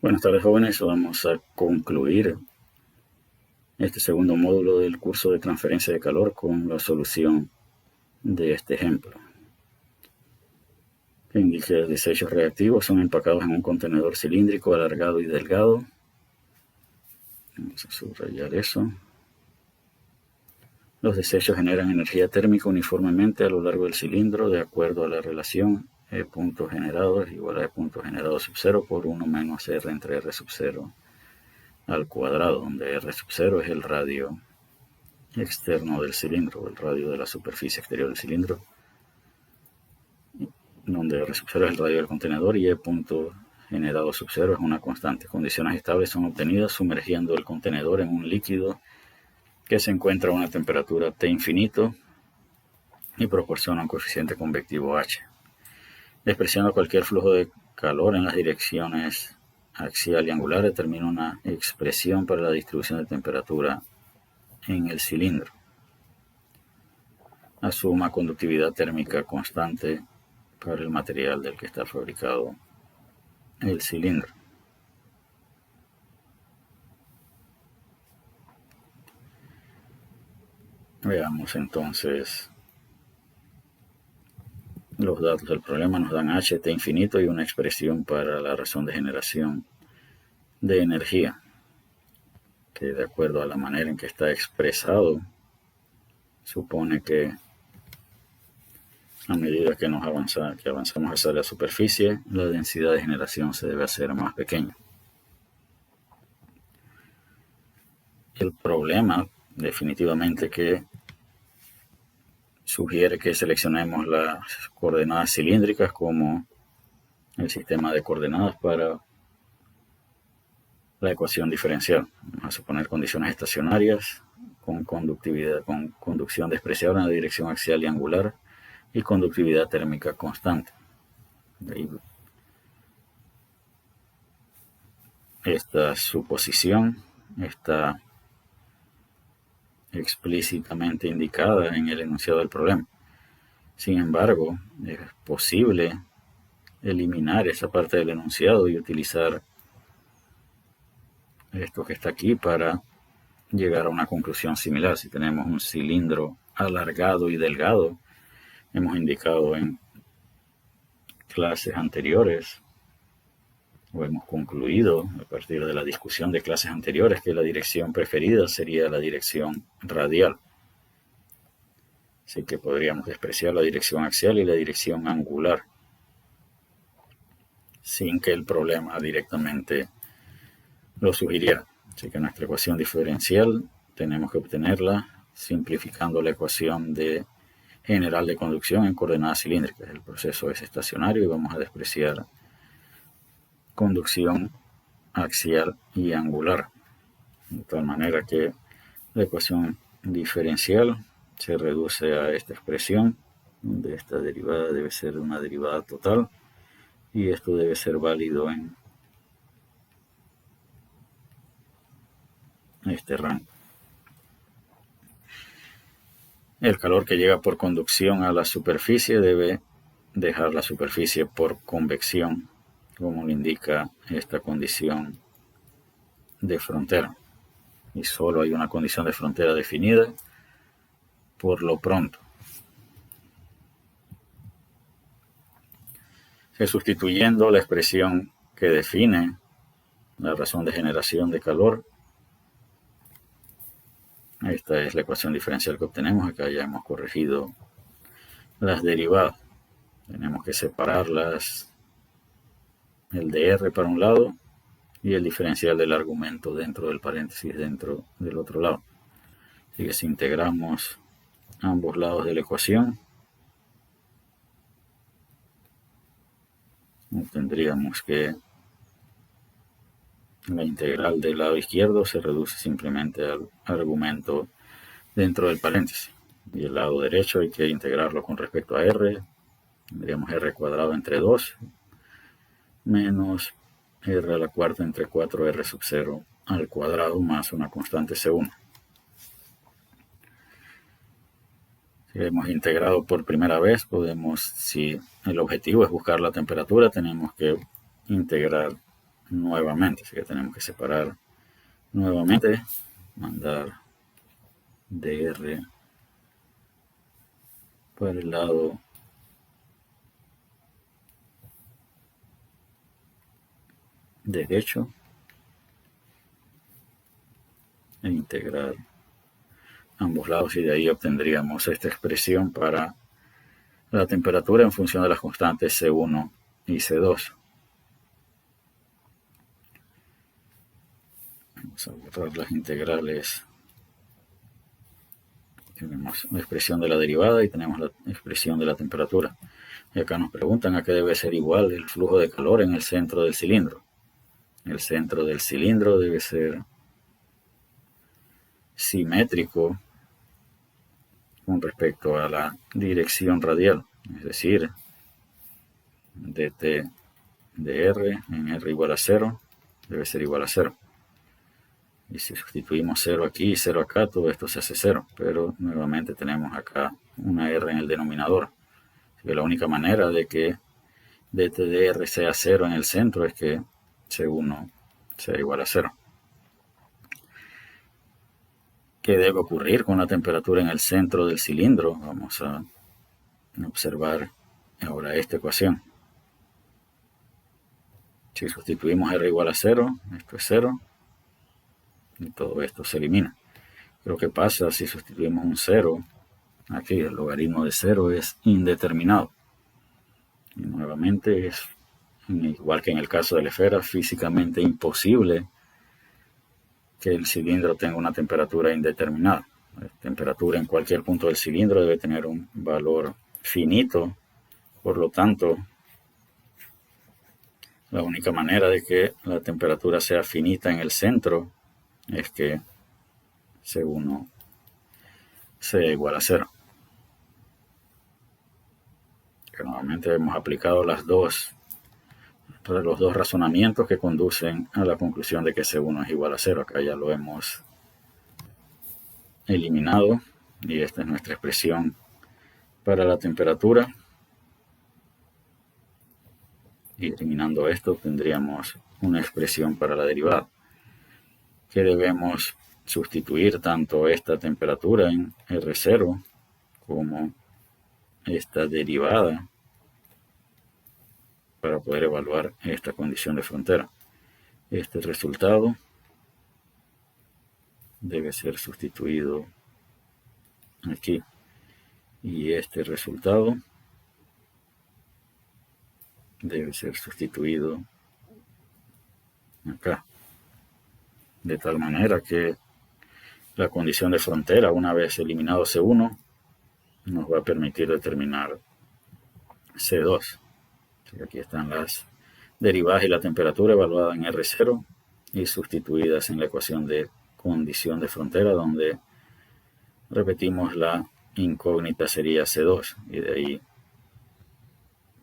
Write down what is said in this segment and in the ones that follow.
Buenas tardes, jóvenes. Vamos a concluir este segundo módulo del curso de transferencia de calor con la solución de este ejemplo, que indica desechos reactivos son empacados en un contenedor cilíndrico alargado y delgado. Vamos a subrayar eso. Los desechos generan energía térmica uniformemente a lo largo del cilindro de acuerdo a la relación E punto generado es igual a E punto generado sub 0 por 1 menos R entre R sub 0 al cuadrado, donde R sub 0 es el radio externo del cilindro, el radio de la superficie exterior del cilindro, donde R sub 0 es el radio del contenedor y E punto generado sub 0 es una constante. Condiciones estables son obtenidas sumergiendo el contenedor en un líquido que se encuentra a una temperatura T infinito y proporciona un coeficiente convectivo H. Despreciando cualquier flujo de calor en las direcciones axial y angular, determina una expresión para la distribución de temperatura en el cilindro. Asuma conductividad térmica constante para el material del que está fabricado el cilindro. Veamos entonces los datos del problema. Nos dan HT infinito y una expresión para la razón de generación de energía, que de acuerdo a la manera en que está expresado, supone que a medida que avanzamos hacia la superficie, la densidad de generación se debe hacer más pequeña. El problema definitivamente que sugiere que seleccionemos las coordenadas cilíndricas como el sistema de coordenadas para la ecuación diferencial. Vamos a suponer condiciones estacionarias con conducción despreciable en la dirección axial y angular y conductividad térmica constante. De ahí, esta suposición está explícitamente indicada en el enunciado del problema. Sin embargo, es posible eliminar esa parte del enunciado y utilizar esto que está aquí para llegar a una conclusión similar. Si tenemos un cilindro alargado y delgado, hemos indicado en clases anteriores, o hemos concluido a partir de la discusión de clases anteriores, que la dirección preferida sería la dirección radial. Así que podríamos despreciar la dirección axial y la dirección angular, sin que el problema directamente lo sugiriera. Así que nuestra ecuación diferencial tenemos que obtenerla simplificando la ecuación general de conducción en coordenadas cilíndricas. El proceso es estacionario y vamos a despreciar conducción axial y angular, de tal manera que la ecuación diferencial se reduce a esta expresión, donde esta derivada debe ser una derivada total y esto debe ser válido en este rango. El calor que llega por conducción a la superficie debe dejar la superficie por convección, como lo indica esta condición de frontera. Y solo hay una condición de frontera definida por lo pronto. Sustituyendo la expresión que define la razón de generación de calor, esta es la ecuación diferencial que obtenemos. Acá ya hemos corregido las derivadas. Tenemos que separarlas, el de R para un lado y el diferencial del argumento dentro del paréntesis dentro del otro lado. Así que si integramos ambos lados de la ecuación, tendríamos que la integral del lado izquierdo se reduce simplemente al argumento dentro del paréntesis. Y el lado derecho hay que integrarlo con respecto a R. Tendríamos R cuadrado entre 2 menos R a la cuarta entre 4R sub 0 al cuadrado más una constante C1. Si hemos integrado por primera vez, si el objetivo es buscar la temperatura, tenemos que integrar nuevamente. Así que tenemos que separar nuevamente, mandar DR por el lado derecho e integrar ambos lados, y de ahí obtendríamos esta expresión para la temperatura en función de las constantes C1 y C2. Vamos a borrar las integrales. Tenemos la expresión de la derivada y tenemos la expresión de la temperatura. Y acá nos preguntan a qué debe ser igual el flujo de calor en el centro del cilindro. El centro del cilindro debe ser simétrico con respecto a la dirección radial, es decir, dt de r en r igual a 0 debe ser igual a 0. Y si sustituimos 0 aquí y 0 acá, todo esto se hace 0, pero nuevamente tenemos acá una r en el denominador. Así que la única manera de que dt de r sea 0 en el centro es que C1 sea igual a 0. ¿Qué debe ocurrir con la temperatura en el centro del cilindro? Vamos a observar ahora esta ecuación. Si sustituimos r igual a 0, esto es 0, y todo esto se elimina. Pero ¿qué pasa si sustituimos un 0? Aquí el logaritmo de 0 es indeterminado. Y nuevamente es, igual que en el caso de la esfera, físicamente imposible que el cilindro tenga una temperatura indeterminada. La temperatura en cualquier punto del cilindro debe tener un valor finito. Por lo tanto, la única manera de que la temperatura sea finita en el centro es que C1 sea igual a 0. Que nuevamente hemos aplicado los dos razonamientos que conducen a la conclusión de que C1 es igual a 0. Acá ya lo hemos eliminado y esta es nuestra expresión para la temperatura. Y eliminando esto tendríamos una expresión para la derivada, que debemos sustituir tanto esta temperatura en R0 como esta derivada para poder evaluar esta condición de frontera. Este resultado debe ser sustituido aquí y este resultado debe ser sustituido acá, de tal manera que la condición de frontera, una vez eliminado C1, nos va a permitir determinar C2. Aquí están las derivadas y la temperatura evaluada en R0 y sustituidas en la ecuación de condición de frontera, donde repetimos la incógnita sería C2 y de ahí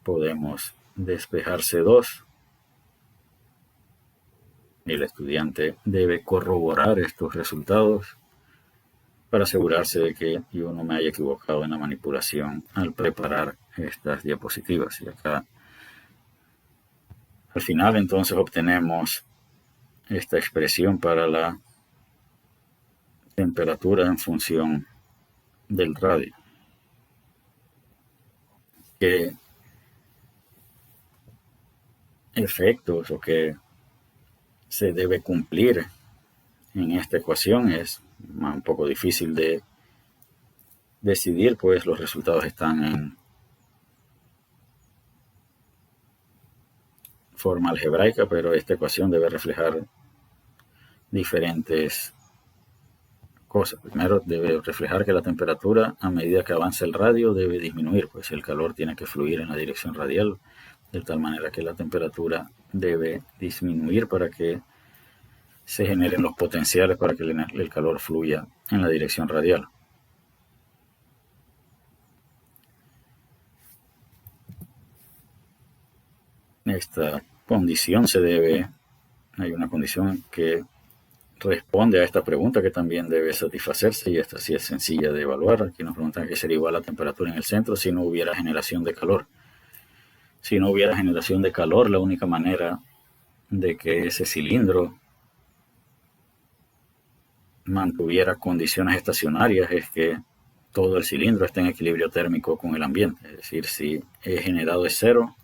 podemos despejar C2 y el estudiante debe corroborar estos resultados para asegurarse de que yo no me haya equivocado en la manipulación al preparar estas diapositivas. Y acá al final entonces obtenemos esta expresión para la temperatura en función del radio. ¿Qué efectos o qué se debe cumplir en esta ecuación? Es un poco difícil de decidir, pues los resultados están en forma algebraica, pero esta ecuación debe reflejar diferentes cosas. Primero, debe reflejar que la temperatura a medida que avanza el radio debe disminuir, pues el calor tiene que fluir en la dirección radial, de tal manera que la temperatura debe disminuir para que se generen los potenciales para que el calor fluya en la dirección radial. Esta condición hay una condición que responde a esta pregunta que también debe satisfacerse, y esta sí es sencilla de evaluar. Aquí nos preguntan qué sería igual la temperatura en el centro si no hubiera generación de calor. Si no hubiera generación de calor, la única manera de que ese cilindro mantuviera condiciones estacionarias es que todo el cilindro esté en equilibrio térmico con el ambiente. Es decir, si E generado es cero,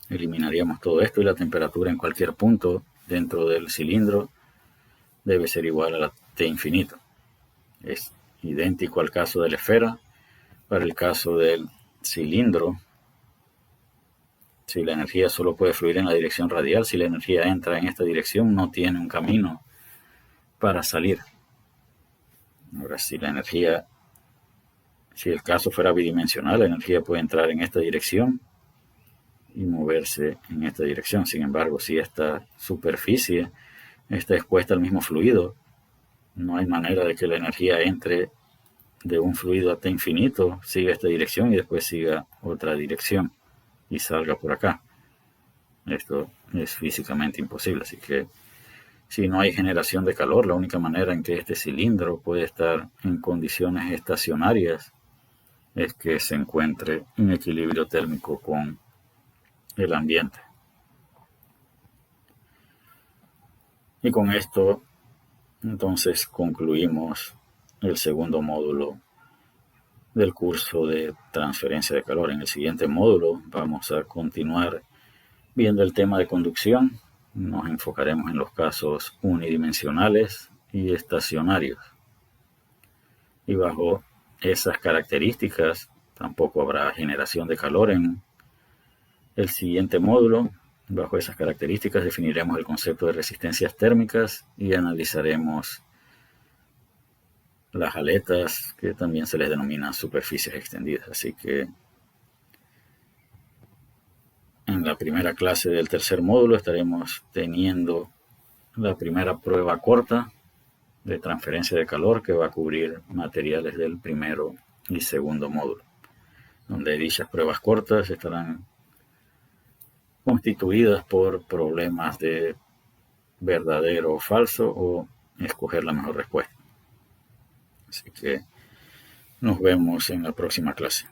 eliminaríamos todo esto y la temperatura en cualquier punto dentro del cilindro debe ser igual a la T infinito. Es idéntico al caso de la esfera. Para el caso del cilindro, si la energía solo puede fluir en la dirección radial, si la energía entra en esta dirección, no tiene un camino para salir. Ahora, si el caso fuera bidimensional, la energía puede entrar en esta dirección y moverse en esta dirección. Sin embargo, si esta superficie está expuesta al mismo fluido, no hay manera de que la energía entre de un fluido hasta infinito, siga esta dirección y después siga otra dirección y salga por acá. Esto es físicamente imposible, así que si no hay generación de calor, la única manera en que este cilindro puede estar en condiciones estacionarias es que se encuentre en equilibrio térmico con el ambiente. Y con esto, entonces, concluimos el segundo módulo del curso de transferencia de calor. En el siguiente módulo vamos a continuar viendo el tema de conducción. Nos enfocaremos en los casos unidimensionales y estacionarios. Y bajo esas características tampoco habrá generación de calor en el siguiente módulo. Bajo esas características definiremos el concepto de resistencias térmicas y analizaremos las aletas, que también se les denomina superficies extendidas. Así que en la primera clase del tercer módulo estaremos teniendo la primera prueba corta de transferencia de calor que va a cubrir materiales del primero y segundo módulo, donde dichas pruebas cortas estarán constituidas por problemas de verdadero o falso o escoger la mejor respuesta. Así que nos vemos en la próxima clase.